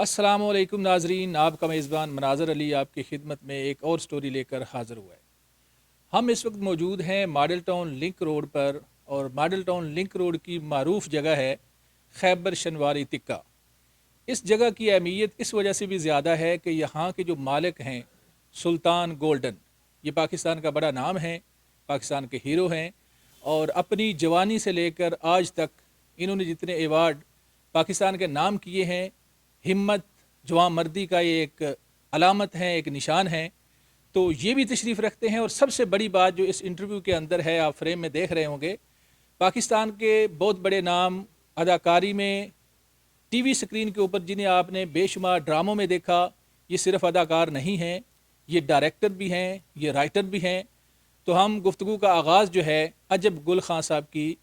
السلام علیکم ناظرین، آپ کا میزبان مناظر علی آپ کی خدمت میں ایک اور سٹوری لے کر حاضر ہوا ہے۔ ہم اس وقت موجود ہیں ماڈل ٹاؤن لنک روڈ پر، اور ماڈل ٹاؤن لنک روڈ کی معروف جگہ ہے خیبر شنواری تکہ۔ اس جگہ کی اہمیت اس وجہ سے بھی زیادہ ہے کہ یہاں کے جو مالک ہیں سلطان گولڈن، یہ پاکستان کا بڑا نام ہے، پاکستان کے ہیرو ہیں، اور اپنی جوانی سے لے کر آج تک انہوں نے جتنے ایوارڈ پاکستان کے نام کیے ہیں، ہمت جوان مردی کا یہ ایک علامت ہے، ایک نشان ہے۔ تو یہ بھی تشریف رکھتے ہیں، اور سب سے بڑی بات جو اس انٹرویو کے اندر ہے، آپ فریم میں دیکھ رہے ہوں گے، پاکستان کے بہت بڑے نام اداکاری میں ٹی وی سکرین کے اوپر جنہیں آپ نے بے شمار ڈراموں میں دیکھا، یہ صرف اداکار نہیں ہیں، یہ ڈائریکٹر بھی ہیں، یہ رائٹر بھی ہیں۔ تو ہم گفتگو کا آغاز جو ہے عجب گل خان صاحب کی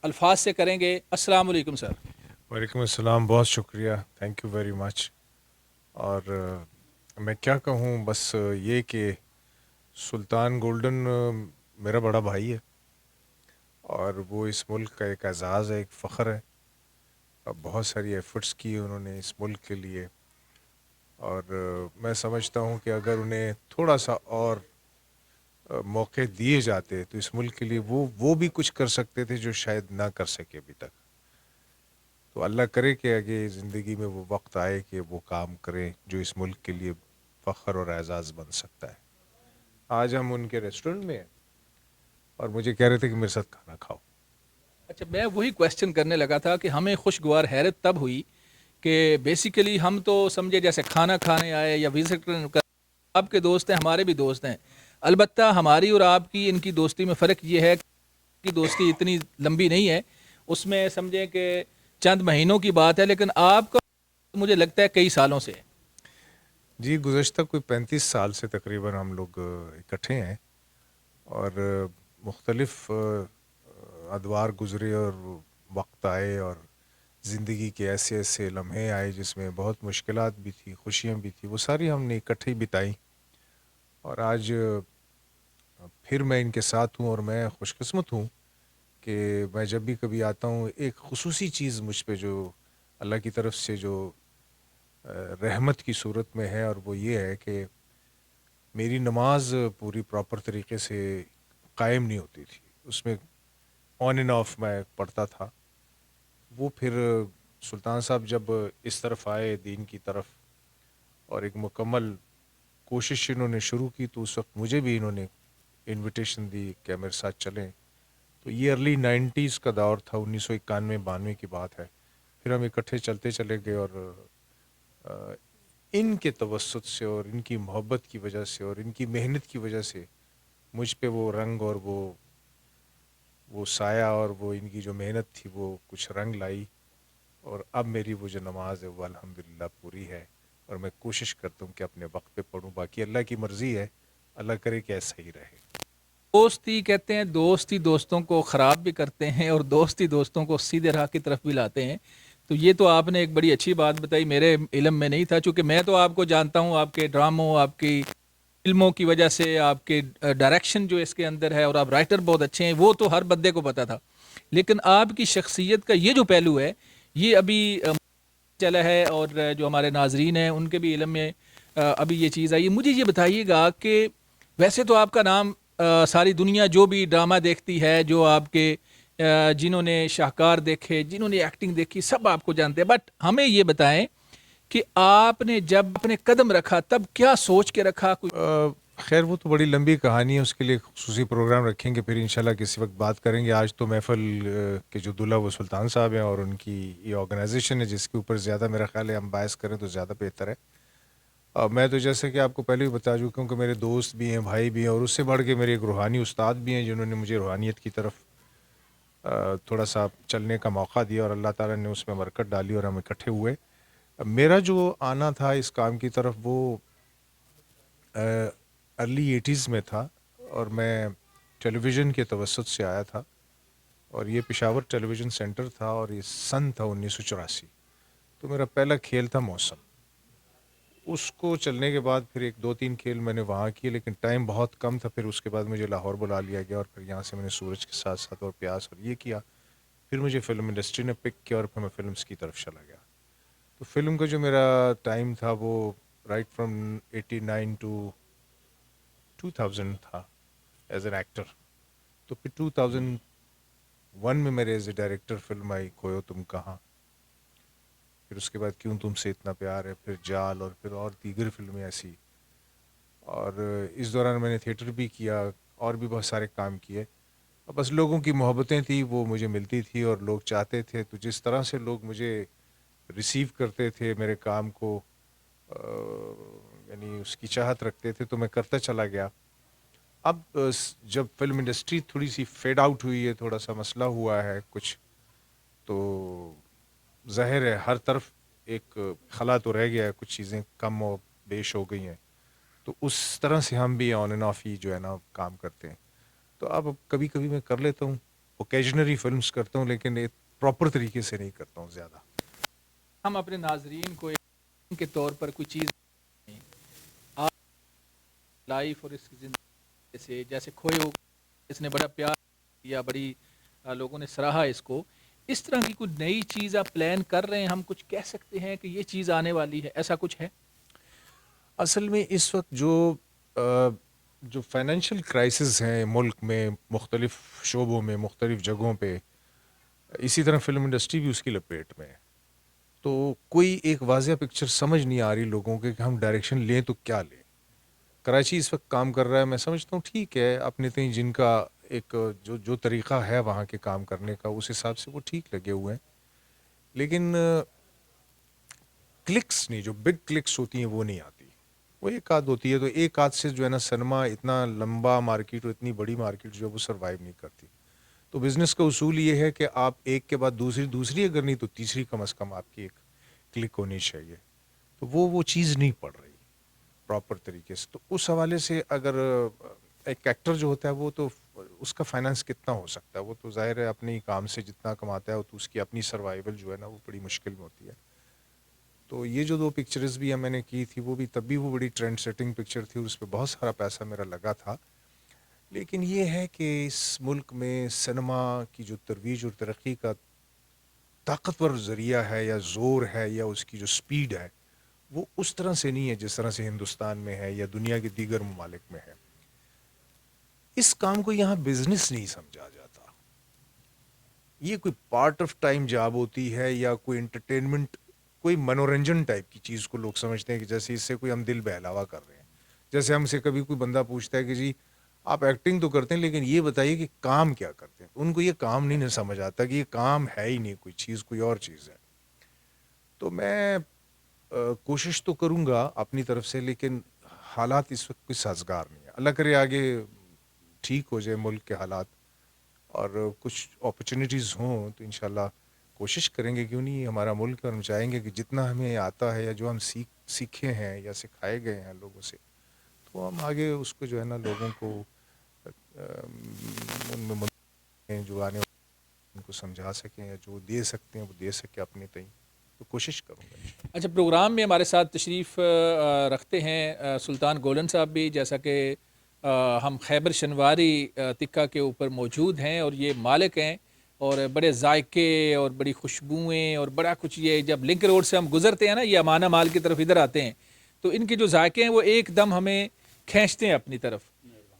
الفاظ سے کریں گے۔ السلام علیکم سر۔ وعلیکم السلام، بہت شکریہ، تھینک یو ویری مچ۔ اور میں کیا کہوں، بس یہ کہ سلطان گولڈن میرا بڑا بھائی ہے، اور وہ اس ملک کا ایک اعزاز ہے، ایک فخر ہے۔ بہت ساری ایفرٹس کی انہوں نے اس ملک کے لیے، اور میں سمجھتا ہوں کہ اگر انہیں تھوڑا سا اور موقع دیے جاتے تو اس ملک کے لیے وہ بھی کچھ کر سکتے تھے جو شاید نہ کر سکے ابھی تک۔ تو اللہ کرے کہ آگے زندگی میں وہ وقت آئے کہ وہ کام کریں جو اس ملک کے لیے فخر اور اعزاز بن سکتا ہے۔ آج ہم ان کے ریسٹورنٹ میں ہیں اور مجھے کہہ رہے تھے کہ میرے ساتھ کھانا کھاؤ۔ اچھا، میں وہی کویسچن کرنے لگا تھا کہ ہمیں خوشگوار حیرت تب ہوئی کہ بیسیکلی ہم تو سمجھے جیسے کھانا کھانے آئے یا وزٹ کر، آپ کے دوست ہیں، ہمارے بھی دوست ہیں، البتہ ہماری اور آپ کی ان کی دوستی میں فرق یہ ہے کہ دوستی اتنی لمبی نہیں ہے، اس میں سمجھیں کہ چند مہینوں کی بات ہے، لیکن آپ کا مجھے لگتا ہے کئی سالوں سے ہے۔ جی، گزشتہ کوئی 35 سال سے تقریباً ہم لوگ اکٹھے ہیں، اور مختلف ادوار گزرے اور وقت آئے، اور زندگی کے ایسے ایسے لمحے آئے جس میں بہت مشکلات بھی تھی، خوشیاں بھی تھی، وہ ساری ہم نے اکٹھے بتائیں۔ اور آج پھر میں ان کے ساتھ ہوں، اور میں خوش قسمت ہوں کہ میں جب بھی کبھی آتا ہوں ایک خصوصی چیز مجھ پہ جو اللہ کی طرف سے جو رحمت کی صورت میں ہے، اور وہ یہ ہے کہ میری نماز پوری پراپر طریقے سے قائم نہیں ہوتی تھی، اس میں آن اینڈ آف میں پڑھتا تھا۔ وہ پھر سلطان صاحب جب اس طرف آئے دین کی طرف، اور ایک مکمل کوشش انہوں نے شروع کی، تو اس وقت مجھے بھی انہوں نے انویٹیشن دی کہ میرے ساتھ چلیں۔ تو یہ ارلی 90s کا دور تھا، 1991-92 کی بات ہے۔ پھر ہم اکٹھے چلتے چلے گئے، اور ان کے توسط سے اور ان کی محبت کی وجہ سے اور ان کی محنت کی وجہ سے مجھ پہ وہ رنگ اور وہ سایہ اور وہ ان کی جو محنت تھی وہ کچھ رنگ لائی، اور اب میری وہ جو نماز ہے وہ الحمدللہ پوری ہے، اور میں کوشش کرتا ہوں کہ اپنے وقت پہ پڑھوں۔ باقی اللہ کی مرضی ہے، اللہ کرے کہ ایسا ہی رہے۔ دوستی کہتے ہیں، دوستی دوستوں کو خراب بھی کرتے ہیں، اور دوستی دوستوں کو سیدھے راہ کی طرف بھی لاتے ہیں۔ تو یہ تو آپ نے ایک بڑی اچھی بات بتائی، میرے علم میں نہیں تھا، چونکہ میں تو آپ کو جانتا ہوں آپ کے ڈراموں، آپ کی فلموں کی وجہ سے، آپ کے ڈائریکشن جو اس کے اندر ہے، اور آپ رائٹر بہت اچھے ہیں، وہ تو ہر بندے کو پتا تھا، لیکن آپ کی شخصیت کا یہ جو پہلو ہے یہ ابھی چلا ہے، اور جو ہمارے ناظرین ہیں ان کے بھی علم میں ابھی یہ چیز آئی ہے۔ مجھے یہ بتائیے گا کہ ویسے تو آپ کا نام ساری دنیا جو بھی ڈرامہ دیکھتی ہے، جو آپ کے جنہوں نے شاہکار دیکھے، جنہوں نے ایکٹنگ دیکھی، سب آپ کو جانتے ہیں، بٹ ہمیں یہ بتائیں کہ آپ نے جب اپنے قدم رکھا تب کیا سوچ کے رکھا؟ خیر وہ تو بڑی لمبی کہانی ہے، اس کے لیے خصوصی پروگرام رکھیں گے، پھر انشاءاللہ کسی وقت بات کریں گے۔ آج تو محفل کے جو دلہا وہ سلطان صاحب ہیں، اور ان کی یہ آرگنائزیشن ہے جس کے اوپر زیادہ میرا خیال ہے ہم باعث کریں تو زیادہ بہتر ہے۔ میں تو جیسے کہ آپ کو پہلے بھی بتا چکا ہوں کہ میرے دوست بھی ہیں، بھائی بھی ہیں، اور اس سے بڑھ کے میرے ایک روحانی استاد بھی ہیں جنہوں نے مجھے روحانیت کی طرف تھوڑا سا چلنے کا موقع دیا، اور اللہ تعالیٰ نے اس میں برکت ڈالی اور ہم اکٹھے ہوئے۔ میرا جو آنا تھا اس کام کی طرف وہ ارلی 80s میں تھا، اور میں ٹیلی ویژن کے توسط سے آیا تھا، اور یہ پشاور ٹیلی ویژن سینٹر تھا، اور یہ سن تھا 1984۔ تو میرا پہلا کھیل تھا موسم۔ اس کو چلنے کے بعد پھر ایک دو تین کھیل میں نے وہاں کیے، لیکن ٹائم بہت کم تھا۔ پھر اس کے بعد مجھے لاہور بلا لیا گیا، اور پھر یہاں سے میں نے سورج کے ساتھ ساتھ اور پیاس اور یہ کیا۔ پھر مجھے فلم انڈسٹری نے پک کیا، اور پھر میں فلمز کی طرف چلا گیا۔ تو فلم کا جو میرا ٹائم تھا وہ رائٹ فرام 89 ٹو 2000 تھا ایز این ایکٹر. تو پھر 2001 میں میرے ایز اے ڈائریکٹر فلم آئی کھوئو تم کہاں. پھر اس کے بعد کیوں تم سے اتنا پیار ہے, پھر جال, اور پھر اور دیگر فلمیں ایسی. اور اس دوران میں نے تھیٹر بھی کیا اور بھی بہت سارے کام کیے. بس لوگوں کی محبتیں تھیں وہ مجھے ملتی تھی اور لوگ چاہتے تھے. تو جس طرح سے لوگ مجھے ریسیو کرتے تھے میرے کام کو, یعنی اس کی چاہت رکھتے تھے, تو میں کرتا چلا گیا. اب جب فلم انڈسٹری تھوڑی سی فیڈ آؤٹ ہوئی ہے, تھوڑا سا مسئلہ ہوا ہے کچھ, تو ظاہر ہے ہر طرف ایک خلا تو رہ گیا ہے, کچھ چیزیں کم و بیش ہو گئی ہیں. تو اس طرح سے ہم بھی آن اینڈ آف ہی جو ہے نا کام کرتے ہیں. تو اب کبھی کبھی میں کر لیتا ہوں, اوکیجنری فلمز کرتا ہوں, لیکن ایک پراپر طریقے سے نہیں کرتا ہوں زیادہ. ہم اپنے ناظرین کو ایک کے طور پر کوئی چیز آپ لائف اور اس کی زندگی سے, جیسے کھوئے ہو اس نے بڑا پیار یا بڑی لوگوں نے سراہا اس کو, اس طرح کی کوئی نئی چیز آپ پلان کر رہے ہیں, ہم کچھ کہہ سکتے ہیں کہ یہ چیز آنے والی ہے, ایسا کچھ ہے؟ اصل میں اس وقت جو فائنینشیل کرائسس ہیں ملک میں, مختلف شعبوں میں, مختلف جگہوں پہ, اسی طرح فلم انڈسٹری بھی اس کی لپیٹ میں ہے. تو کوئی ایک واضح پکچر سمجھ نہیں آ رہی لوگوں کے کہ ہم ڈائریکشن لیں تو کیا لیں. کراچی اس وقت کام کر رہا ہے, میں سمجھتا ہوں ٹھیک ہے, اپنے تئیں جن کا ایک جو طریقہ ہے وہاں کے کام کرنے کا, اس حساب سے وہ ٹھیک لگے ہوئے ہیں. لیکن کلکس نہیں, جو بگ کلکس ہوتی ہیں وہ نہیں آتی. وہ ایک آدھ ہوتی ہے, تو ایک آدھ سے جو ہے نا سنیما اتنا لمبا مارکیٹ اور اتنی بڑی مارکیٹ جو ہے وہ سروائیو نہیں کرتی. تو بزنس کا اصول یہ ہے کہ آپ ایک کے بعد دوسری اگر نہیں تو تیسری کم از کم آپ کی ایک کلک ہونی چاہیے. تو وہ چیز نہیں پڑ رہی پراپر طریقے سے. تو اس حوالے سے اگر ایک ایکٹر جو ہوتا ہے وہ تو اس کا فائنانس کتنا ہو سکتا ہے, وہ تو ظاہر ہے اپنے ہی کام سے جتنا کماتا ہے تو اس کی اپنی سروائیول جو ہے نا وہ بڑی مشکل میں ہوتی ہے. تو یہ جو 2 پکچرز بھی میں نے کی تھی وہ بھی تب بھی وہ بڑی ٹرینڈ سیٹنگ پکچر تھی, اور اس پہ بہت سارا پیسہ میرا لگا تھا. لیکن یہ ہے کہ اس ملک میں سنیما کی جو ترویج اور ترقی کا طاقتور ذریعہ ہے یا زور ہے یا اس کی جو سپیڈ ہے وہ اس طرح سے نہیں ہے جس طرح سے ہندوستان میں ہے یا دنیا کے دیگر ممالک میں ہے. اس کام کو یہاں بزنس نہیں سمجھا جاتا. یہ کوئی پارٹ آف ٹائم جاب ہوتی ہے یا کوئی انٹرٹینمنٹ, کوئی منورنجن ٹائپ کی چیز کو لوگ سمجھتے ہیں کہ جیسے اس سے کوئی ہم دل بہلاوا کر رہے ہیں. جیسے ہم سے کبھی کوئی بندہ پوچھتا ہے کہ جی آپ ایکٹنگ تو کرتے ہیں لیکن یہ بتائیے کہ کام کیا کرتے ہیں, تو ان کو یہ کام نہیں سمجھ آتا کہ یہ کام ہے ہی نہیں, کوئی چیز کوئی اور چیز ہے. تو میں کوشش تو کروں گا اپنی طرف سے, لیکن حالات اس وقت کوئی سازگار نہیں ہے. اللہ کرے آگے ٹھیک ہو جائے ملک کے حالات اور کچھ اپرچونیٹیز ہوں تو انشاءاللہ کوشش کریں گے, کیوں نہیں, ہمارا ملک, اور ہم چاہیں گے کہ جتنا ہمیں آتا ہے یا جو ہم سیکھے ہیں یا سکھائے گئے ہیں لوگوں سے, تو ہم آگے اس کو جو ہے نا لوگوں کو ان میں جو آنے ان کو سمجھا سکیں یا جو دے سکتے ہیں وہ دے سکیں اپنے تئیں, تو کوشش کروں گا. اچھا, پروگرام میں ہمارے ساتھ تشریف رکھتے ہیں سلطان گولن صاحب بھی, جیسا کہ ہم خیبر شنواری تکہ کے اوپر موجود ہیں اور یہ مالک ہیں, اور بڑے ذائقے اور بڑی خوشبوئیں اور بڑا کچھ, یہ جب لنک روڈ سے ہم گزرتے ہیں نا, یہ امانہ مال کی طرف ادھر آتے ہیں, تو ان کے جو ذائقے ہیں وہ ایک دم ہمیں کھینچتے ہیں اپنی طرف.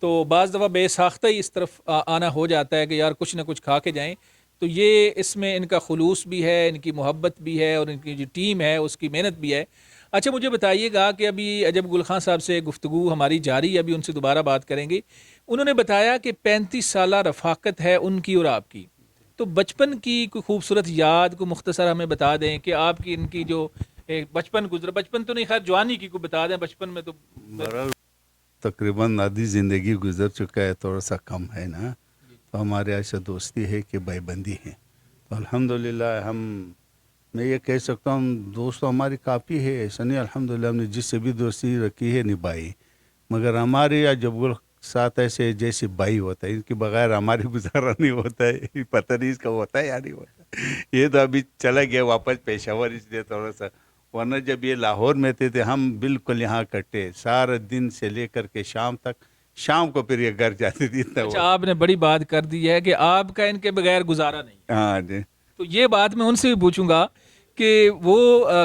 تو بعض دفعہ بے ساختہ ہی اس طرف آنا ہو جاتا ہے کہ یار کچھ نہ کچھ کھا کے جائیں. تو یہ اس میں ان کا خلوص بھی ہے, ان کی محبت بھی ہے, اور ان کی جو ٹیم ہے اس کی محنت بھی ہے. اچھا, مجھے بتائیے گا کہ ابھی عجب گل خان صاحب سے گفتگو ہماری جاری, ابھی ان سے دوبارہ بات کریں گے. انہوں نے بتایا کہ 35 سالہ رفاقت ہے ان کی اور آپ کی. تو بچپن کی کوئی خوبصورت یاد کو مختصر ہمیں بتا دیں کہ آپ کی ان کی جو بچپن گزرا, بچپن تو نہیں خیر جوانی کی کو بتا دیں, بچپن میں تو تقریباً آدھی زندگی گزر چکا ہے, تھوڑا سا کم ہے نا. تو ہمارے ایسا دوستی ہے کہ بھائی بندی ہے. تو الحمدللہ میں یہ کہہ سکتا ہوں دوست ہماری کافی ہے, ایسا نہیں, الحمدللہ ہم نے جس سے بھی دوستی رکھی ہے نبھائی. مگر ہمارے جب ساتھ ایسے جیسے بھائی ہوتا ہے, ان کے بغیر ہماری گزارا نہیں ہوتا ہے. پتہ نہیں اس کا ہوتا ہے یا نہیں ہوتا. یہ تو ابھی چلا گیا واپس پشاور, اس لیے تھوڑا سا, ورنہ جب یہ لاہور میں تھے ہم بالکل یہاں کٹے سارا دن سے لے کر کے شام تک, شام کو پھر یہ گھر جاتے تھے. اچھا, آپ نے بڑی بات کر دی ہے کہ آپ کا ان کے بغیر گزارا نہیں. ہاں جی. تو یہ بات میں ان سے بھی پوچھوں گا کہ وہ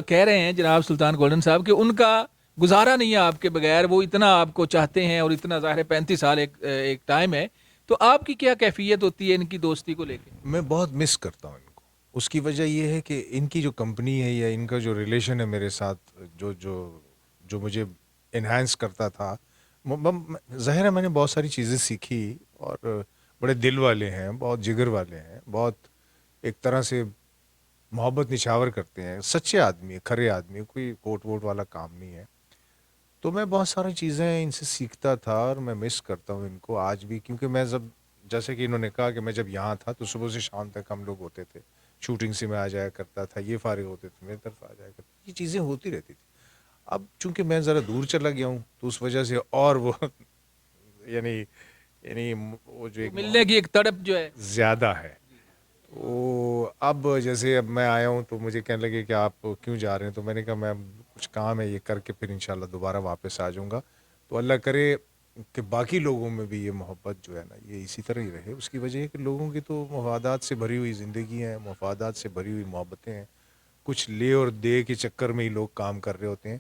کہہ رہے ہیں جناب سلطان گولڈن صاحب کہ ان کا گزارا نہیں ہے آپ کے بغیر, وہ اتنا آپ کو چاہتے ہیں اور اتنا ظاہر ہے 35 سال ایک ٹائم ہے. تو آپ کی کیا کیفیت ہوتی ہے ان کی دوستی کو لے کے؟ میں بہت مس کرتا ہوں ان کو. اس کی وجہ یہ ہے کہ ان کی جو کمپنی ہے یا ان کا جو ریلیشن ہے میرے ساتھ, جو مجھے انہینس کرتا تھا. ظاہر ہے میں نے بہت ساری چیزیں سیکھی, اور بڑے دل والے ہیں, بہت جگر والے ہیں, بہت ایک طرح سے محبت نچھاور کرتے ہیں, سچے آدمی, کھرے آدمی, کوئی کوٹ ووٹ والا کام نہیں ہے. تو میں بہت ساری چیزیں ان سے سیکھتا تھا, اور میں مس کرتا ہوں ان کو آج بھی. کیونکہ میں جیسے کہ انہوں نے کہا کہ میں جب یہاں تھا تو صبح سے شام تک ہم لوگ ہوتے تھے, شوٹنگ سے میں آ جایا کرتا تھا, یہ فارغ ہوتے تھے میری طرف آ جایا کرتا, یہ چیزیں ہوتی رہتی تھی. اب چونکہ میں ذرا دور چلا گیا ہوں تو اس وجہ سے اور وہ یعنی وہ جو وہ ایک ملنے کی ایک تڑپ جو ہے زیادہ ہے. وہ اب جیسے اب میں آیا ہوں تو مجھے کہنے لگے کہ آپ کیوں جا رہے ہیں, تو میں نے کہا میں کچھ کام ہے یہ کر کے پھر انشاءاللہ دوبارہ واپس آ جاؤں گا. تو اللہ کرے کہ باقی لوگوں میں بھی یہ محبت جو ہے نا یہ اسی طرح ہی رہے. اس کی وجہ ہے کہ لوگوں کی تو مفادات سے بھری ہوئی زندگی ہے, مفادات سے بھری ہوئی محبتیں ہیں, کچھ لے اور دے کے چکر میں ہی لوگ کام کر رہے ہوتے ہیں.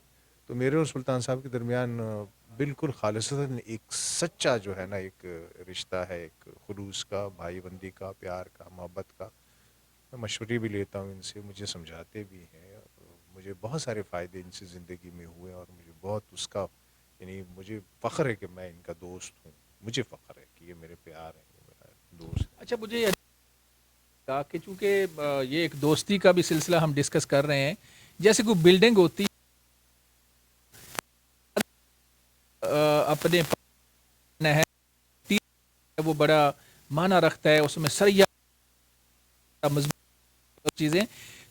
تو میرے اور سلطان صاحب کے درمیان بالکل خالصتاً ایک سچا جو ہے نا ایک رشتہ ہے, ایک خلوص کا, بھائی بندی کا, پیار کا, محبت کا. میں مشورے بھی لیتا ہوں ان سے, مجھے سمجھاتے بھی ہیں, اور مجھے بہت سارے فائدے ان سے زندگی میں ہوئے, اور مجھے بہت اس کا یعنی مجھے فخر ہے کہ میں ان کا دوست ہوں. مجھے فخر ہے کہ یہ میرے پیار ہیں, یہ میرا دوست ہے. اچھا مجھے یہ کہا کہ چونکہ یہ ایک دوستی کا بھی سلسلہ ہم ڈسکس کر رہے ہیں, جیسے کوئی بلڈنگ ہوتی اپنے وہ بڑا معنی رکھتا ہے, اس میں سریا مضبوط چیزیں.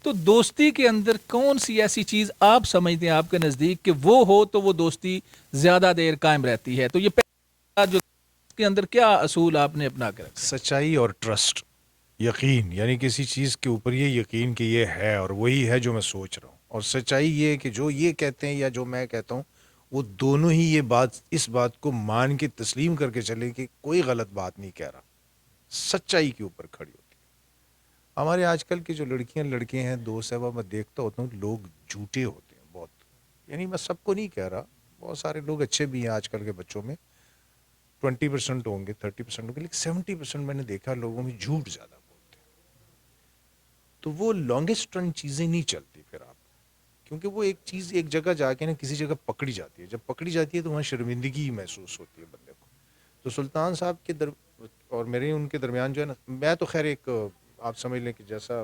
تو دوستی کے اندر کون سی ایسی چیز آپ سمجھتے ہیں آپ کے نزدیک کہ وہ ہو تو وہ دوستی زیادہ دیر قائم رہتی ہے؟ تو یہ پہلا جو اس کے اندر کیا اصول آپ نے اپنا کے رکھا؟ سچائی اور ٹرسٹ, یقین, یعنی کسی چیز کے اوپر یہ یقین کہ یہ ہے اور وہی ہے جو میں سوچ رہا ہوں. اور سچائی یہ ہے کہ جو یہ کہتے ہیں یا جو میں کہتا ہوں وہ دونوں ہی یہ بات اس بات کو مان کے تسلیم کر کے چلے کہ کوئی غلط بات نہیں کہہ رہا, سچائی کے اوپر کھڑی ہوتی ہے. ہمارے آج کل کی جو لڑکیاں لڑکے ہیں دوست صاحب, میں دیکھتا ہوتا ہوں لوگ جھوٹے ہوتے ہیں بہت. یعنی میں سب کو نہیں کہہ رہا, بہت سارے لوگ اچھے بھی ہیں آج کل کے بچوں میں, 20% ہوں گے, 30% ہوں گے, لیکن 70% میں نے دیکھا لوگوں میں جھوٹ زیادہ بولتے ہیں. تو وہ لانگسٹ رن چیزیں نہیں چلتی پھر آپ, کیونکہ وہ ایک چیز ایک جگہ جا کے نا کسی جگہ پکڑی جاتی ہے. جب پکڑی جاتی ہے تو وہاں شرمندگی محسوس ہوتی ہے بندے کو. تو سلطان صاحب کے اور میرے ان کے درمیان جو ہے نا, میں تو خیر ایک آپ سمجھ لیں کہ جیسا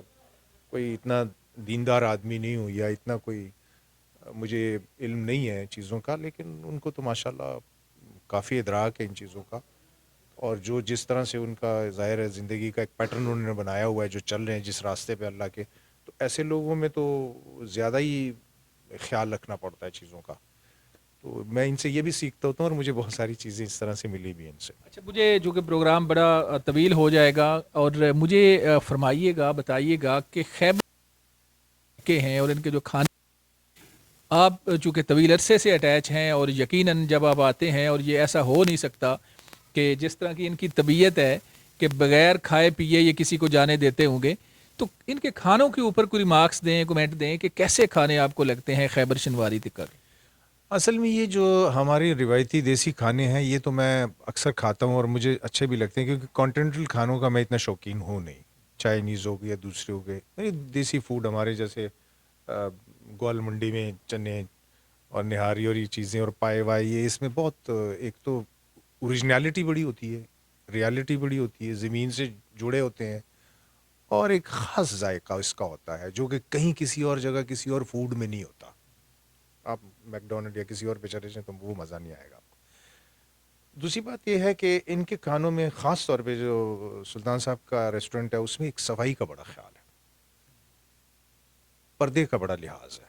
کوئی اتنا دیندار آدمی نہیں ہوں یا اتنا کوئی مجھے علم نہیں ہے چیزوں کا, لیکن ان کو تو ماشاءاللہ کافی ادراک ہے ان چیزوں کا. اور جو جس طرح سے ان کا ظاہر ہے زندگی کا ایک پیٹرن انہوں نے بنایا ہوا ہے, جو چل رہے ہیں جس راستے پہ اللہ کے, تو ایسے لوگوں میں تو زیادہ ہی خیال رکھنا پڑتا ہے چیزوں کا. تو میں ان سے یہ بھی سیکھتا ہوتا ہوں, اور مجھے بہت ساری چیزیں اس طرح سے ملی بھی ان سے. اچھا مجھے جو کہ پروگرام بڑا طویل ہو جائے گا, اور مجھے فرمائیے گا, بتائیے گا کہ خیبر کے ہیں اور ان کے جو کھانے, آپ چونکہ طویل عرصے سے اٹیچ ہیں, اور یقیناً جب آپ آتے ہیں, اور یہ ایسا ہو نہیں سکتا کہ جس طرح کی ان کی طبیعت ہے کہ بغیر کھائے پیے یہ کسی کو جانے دیتے ہوں گے, تو ان کے کھانوں کے اوپر کوئی ریمارکس دیں, کمنٹ دیں کہ کیسے کھانے آپ کو لگتے ہیں خیبر شنواری تک. اصل میں یہ جو ہماری روایتی دیسی کھانے ہیں یہ تو میں اکثر کھاتا ہوں اور مجھے اچھے بھی لگتے ہیں, کیونکہ کانٹیننٹل کھانوں کا میں اتنا شوقین ہوں نہیں. چائنیز ہو گئے یا دوسرے ہو گئے, یعنی دیسی فوڈ ہمارے جیسے گوال منڈی میں چنے اور نہاری اور یہ چیزیں اور پائے وائے, یہ اس میں بہت ایک تو اوریجنیلٹی بڑی ہوتی ہے, ریالٹی بڑی ہوتی ہے, زمین سے جڑے ہوتے ہیں, اور ایک خاص ذائقہ اس کا ہوتا ہے جو کہ کہیں کسی اور جگہ کسی اور فوڈ میں نہیں ہوتا. آپ میک ڈونلڈ یا کسی اور پہ چلے جائیں تو وہ مزہ نہیں آئے گا آپ کو. دوسری بات یہ ہے کہ ان کے کھانوں میں خاص طور پہ جو سلطان صاحب کا ریسٹورنٹ ہے اس میں ایک صفائی کا بڑا خیال ہے, پردے کا بڑا لحاظ ہے.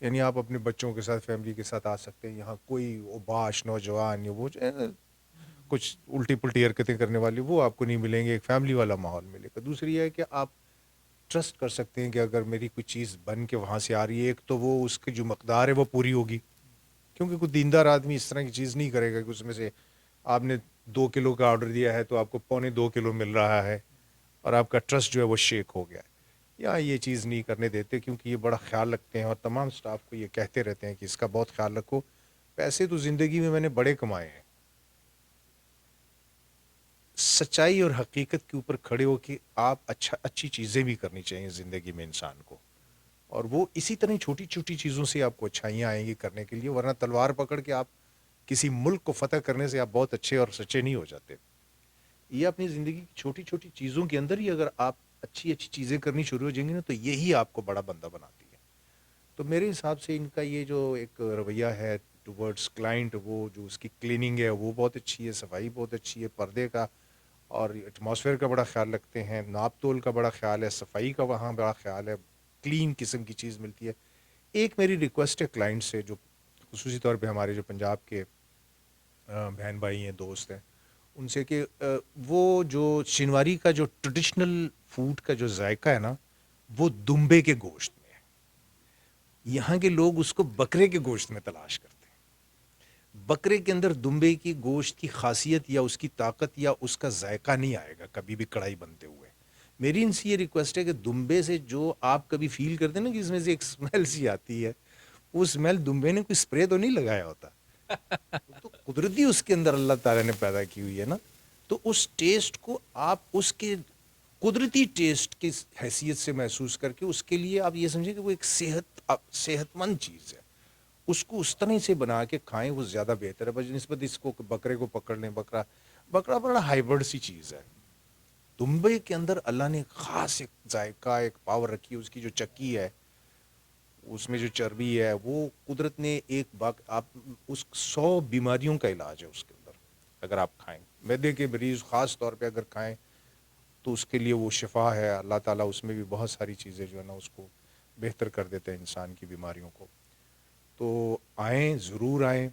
یعنی آپ اپنے بچوں کے ساتھ فیملی کے ساتھ آ سکتے ہیں, یہاں کوئی اوباش نوجوان یا وہ جو ہے کچھ الٹی پلٹی حرکتیں کرنے والی وہ آپ کو نہیں ملیں گے, ایک فیملی والا ماحول ملے گا. دوسری یہ ہے کہ آپ ٹرسٹ کر سکتے ہیں کہ اگر میری کوئی چیز بن کے وہاں سے آ رہی ہے, ایک تو وہ اس کی جو مقدار ہے وہ پوری ہوگی, کیونکہ کوئی دیندار آدمی اس طرح کی چیز نہیں کرے گا کہ اس میں سے آپ نے 2 کلو کا آرڈر دیا ہے تو آپ کو 1.25 کلو مل رہا ہے اور آپ کا ٹرسٹ جو ہے وہ شیک ہو گیا ہے. یا یہ چیز نہیں کرنے دیتے کیونکہ یہ بڑا خیال رکھتے ہیں اور تمام سٹاف کو یہ کہتے رہتے ہیں کہ اس کا بہت خیال رکھو. پیسے تو زندگی میں نے بڑے کمائے ہیں. سچائی اور حقیقت کے اوپر کھڑے ہو کہ آپ اچھی چیزیں بھی کرنی چاہیے زندگی میں انسان کو, اور وہ اسی طرح چھوٹی چھوٹی چیزوں سے آپ کو اچھائیاں آئیں گی کرنے کے لیے, ورنہ تلوار پکڑ کے آپ کسی ملک کو فتح کرنے سے آپ بہت اچھے اور سچے نہیں ہو جاتے. یہ اپنی زندگی کی چھوٹی چھوٹی چیزوں کے اندر ہی اگر آپ اچھی چیزیں کرنی شروع ہو جائیں گی نا تو یہی آپ کو بڑا بندہ بناتی ہے. تو میرے حساب سے ان کا یہ جو ایک رویہ ہے ٹورڈز کلائنٹ, وہ جو اس کی کلیننگ ہے وہ بہت اچھی ہے, صفائی بہت اچھی ہے, پردے کا اور ایٹماسفیئر کا بڑا خیال رکھتے ہیں, ناپ تول کا بڑا خیال ہے, صفائی کا وہاں بڑا خیال ہے, کلین قسم کی چیز ملتی ہے. ایک میری ریکویسٹ ہے کلائنٹ سے, جو خصوصی طور پہ ہمارے جو پنجاب کے بہن بھائی ہیں, دوست ہیں, ان سے کہ وہ جو شنواری کا جو ٹریڈیشنل فوڈ کا جو ذائقہ ہے نا وہ دمبے کے گوشت میں ہے. یہاں کے لوگ اس کو بکرے کے گوشت میں تلاش کرتے ہیں. بکرے کے اندر دمبے کی گوشت کی خاصیت یا اس کی طاقت یا اس کا ذائقہ نہیں آئے گا کبھی بھی کڑھائی بنتے ہوئے. میری ان سے یہ ریکویسٹ ہے کہ دمبے سے جو آپ کبھی فیل کرتے ہیں نا کہ اس میں سے ایک اسمیل سی آتی ہے, وہ اسمیل دمبے نے کوئی اسپرے تو نہیں لگایا ہوتا, تو قدرتی اس کے اندر اللہ تعالیٰ نے پیدا کی ہوئی ہے نا, تو اس ٹیسٹ کو آپ اس کے قدرتی ٹیسٹ کی حیثیت سے محسوس کر کے اس کے لیے آپ یہ سمجھیں کہ وہ ایک صحت مند چیز ہے, اس کو اس طرح سے بنا کے کھائیں وہ زیادہ بہتر ہے بنسبت اس کو بکرے کو پکڑ لیں. بکرا بڑا ہائیبرڈ سی چیز ہے. دمبے کے اندر اللہ نے خاص ایک ذائقہ, ایک پاور رکھی ہے, اس کی جو چکی ہے اس میں جو چربی ہے وہ قدرت نے ایک آپ اس 100 بیماریوں کا علاج ہے اس کے اندر اگر آپ کھائیں. معدے کے مریض خاص طور پہ اگر کھائیں تو اس کے لیے وہ شفا ہے. اللہ تعالیٰ اس میں بھی بہت ساری چیزیں جو ہے نا اس کو بہتر کر دیتے ہیں انسان کی بیماریوں کو. تو آئیں, ضرور آئیں.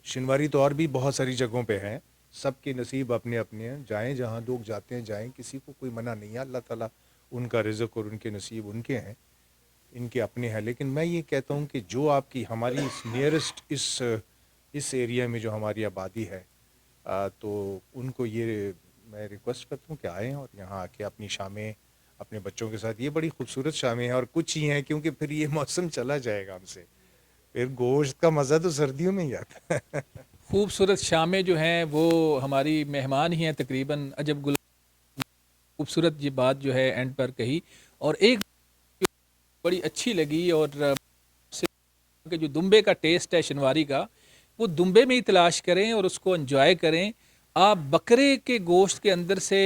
شنواری تو اور بھی بہت ساری جگہوں پہ ہیں, سب کے نصیب اپنے اپنے ہیں, جائیں جہاں لوگ جاتے ہیں جائیں, کسی کو کوئی منع نہیں ہے. اللہ تعالیٰ ان کا رزق اور ان کے نصیب ان کے ہیں, ان کے اپنے ہیں. لیکن میں یہ کہتا ہوں کہ جو آپ کی ہماری نیئرسٹ اس ایریا میں جو ہماری آبادی ہے تو ان کو یہ میں ریکویسٹ کرتا ہوں کہ آئیں اور یہاں آ کے اپنی شامیں اپنے بچوں کے ساتھ, یہ بڑی خوبصورت شامیں ہیں اور کچھ ہی ہیں کیونکہ پھر یہ موسم چلا جائے گا ہم سے, پھر گوشت کا مزہ تو سردیوں میں ہی آتا ہے. خوبصورت شامیں جو ہیں وہ ہماری مہمان ہی ہیں تقریباً. عجب گل خوبصورت یہ بات جو ہے اینڈ پر کہی, اور ایک بڑی اچھی لگی, اور کہ جو دمبے کا ٹیسٹ ہے شنواری کا وہ دمبے میں ہی تلاش کریں اور اس کو انجوائے کریں. آپ بکرے کے گوشت کے اندر سے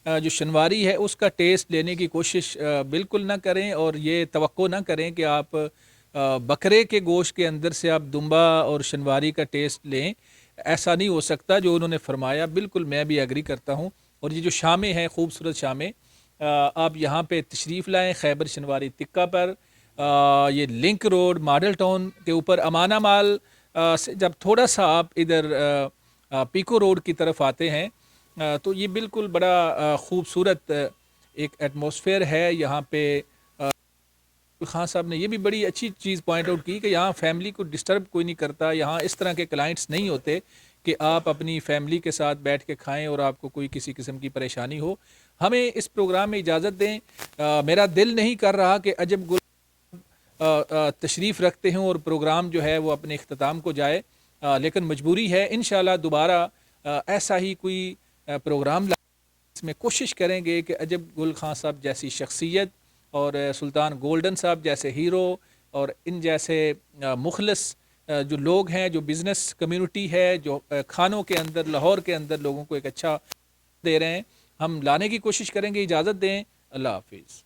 جو شنواری ہے اس کا ٹیسٹ لینے کی کوشش بالکل نہ کریں, اور یہ توقع نہ کریں کہ آپ بکرے کے گوشت کے اندر سے آپ دمبا اور شنواری کا ٹیسٹ لیں. ایسا نہیں ہو سکتا جو انہوں نے فرمایا, بالکل میں بھی ایگری کرتا ہوں. اور یہ جو شامیں ہیں خوبصورت شامیں, آپ یہاں پہ تشریف لائیں خیبر شنواری تکہ پر. یہ لنک روڈ ماڈل ٹاؤن کے اوپر امانہ مال سے جب تھوڑا سا آپ ادھر پیکو روڈ کی طرف آتے ہیں تو یہ بالکل بڑا خوبصورت ایک ایٹماسفیئر ہے یہاں پہ. خان صاحب نے یہ بھی بڑی اچھی چیز پوائنٹ آؤٹ کی کہ یہاں فیملی کو ڈسٹرب کوئی نہیں کرتا, یہاں اس طرح کے کلائنٹس نہیں ہوتے کہ آپ اپنی فیملی کے ساتھ بیٹھ کے کھائیں اور آپ کو کوئی کسی قسم کی پریشانی ہو. ہمیں اس پروگرام میں اجازت دیں, میرا دل نہیں کر رہا کہ عجب گل تشریف رکھتے ہیں اور پروگرام جو ہے وہ اپنے اختتام کو جائے, لیکن مجبوری ہے. انشاءاللہ دوبارہ ایسا ہی کوئی پروگرام اس میں کوشش کریں گے کہ عجب گل خان صاحب جیسی شخصیت اور سلطان گولڈن صاحب جیسے ہیرو اور ان جیسے مخلص جو لوگ ہیں, جو بزنس کمیونٹی ہے, جو کھانوں کے اندر لاہور کے اندر لوگوں کو ایک اچھا دے رہے ہیں, ہم لانے کی کوشش کریں گے. اجازت دیں, اللہ حافظ.